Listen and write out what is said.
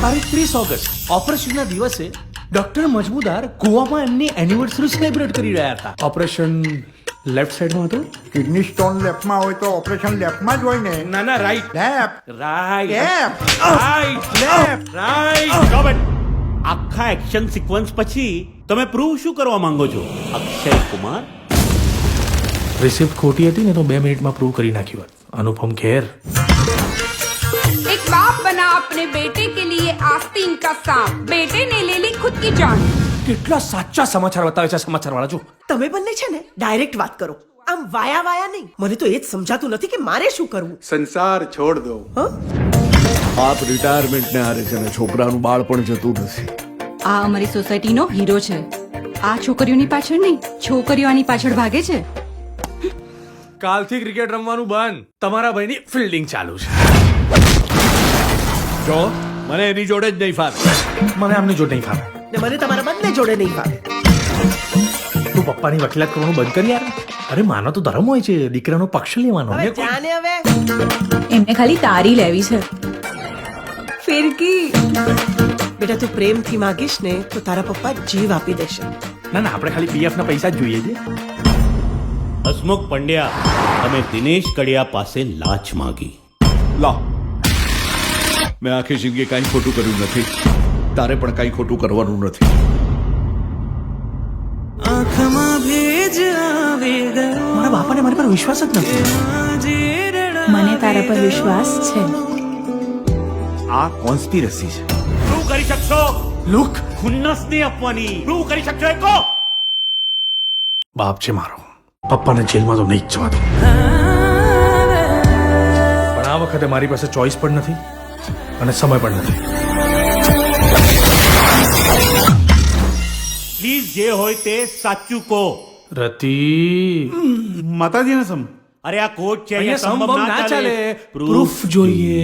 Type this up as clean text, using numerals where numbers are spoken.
તારીખ 30 ઓગસ્ટ ઓપરેશનના દિવસે ડોક્ટર મજમુદાર ગોવામાં એમની એનિવર્સરી સેલિબ્રેટ કરી રહ્યા હતા. ઓપરેશન લેફ્ટ સાઈડમાં હતું. કિડની સ્ટોન લેફ્ટમાં હોય તો ઓપરેશન લેફ્ટમાં જ હોય ને. ના ના right left right left right left right. Stop it! આખા એક્શન સિક્વન્સ પછી તમે પ્રૂવ શું કરવા માંગો છો અક્ષય કુમાર? રિસિપ્ટ ખોટી હતી ને તો 2 મિનિટમાં પ્રૂવ કરી નાખ્યું હોત. અનુપમ ખેર. एक बाप बना अपने बेटे के लिए आस्तीन का सांप, बेटे ने ले ली खुद की जान. કેટલા સાચા સમાચાર બતાવે છે સમાચાર વાળા. જો તમે બંને છે ને ડાયરેક્ટ વાત કરો, આમ વાયા વાયા નહીં. મને તો એ જ સમજાતું નથી કે મારે શું કરવું. સંસાર છોડ દો. આપ રિટાયરમેન્ટ ને હારે છે ને છોકરાનું બાળ પણ જતું નથી. આ અમારી સોસાયટીનો હીરો છે. આ છોકરીઓની પાછળ નહીં, છોકરીઓ આની પાછળ ભાગે છે. કાલથી ક્રિકેટ રમવાનું બંધ. તમારા ભાઈની ફિલ્ડિંગ ચાલુ છે. જો મને એની જોડે જ નહીં ફાવે. મને આમની જોડે નહીં ફાવે. ને મને તમારા બંને જોડે નહીં ફાવે. તું પપ્પાની વકીલાત કરવાનું બંધ કરી યાર. અરે માનો તો ધર્મ હોય છે, દીકરાનો પક્ષ લેવાનો. હવે જાને હવે એમને ખાલી તારી લેવી છે. ફિરકી બેટા તું પ્રેમથી માગીશ ને તો તારા પપ્પા જીવ આપી દેશે. ના ના આપણે ખાલી પીએફ ના પૈસા જ જોઈએ છે. હસમુખ પંડ્યા, તમે દિનેશ કડિયા પાસે લાંચ માંગી. લા, મેં આખી જિંદગી કાંઈ ખોટું કર્યું નથી. તારે પણ કાંઈ ખોટું કરવાનું નથી. મારા બાપાને મારી પર વિશ્વાસ જ નથી. મને તારા પર વિશ્વાસ છે. આ કોન્સ્પિરસી છે. પ્રૂવ કરી શકશો? લુક, ખુન્નસ નહીં આપવાની. પ્રૂવ કરી શકશો એ કહો. બાપ છે મારો, પપ્પાને જેલમાં તો નહીં જ જવા દો. પણ આ વખતે મારી પાસે ચોઈસ પણ નથી અને સમય પણ નથી. પ્લીઝ જે હોય તે સાચું કહો. રતી, માતાજીને સમ અરે આ કોર્ટ છે, અહીંયા અહીંયા સંભવ ના ચાલે. પ્રૂફ જોઈએ.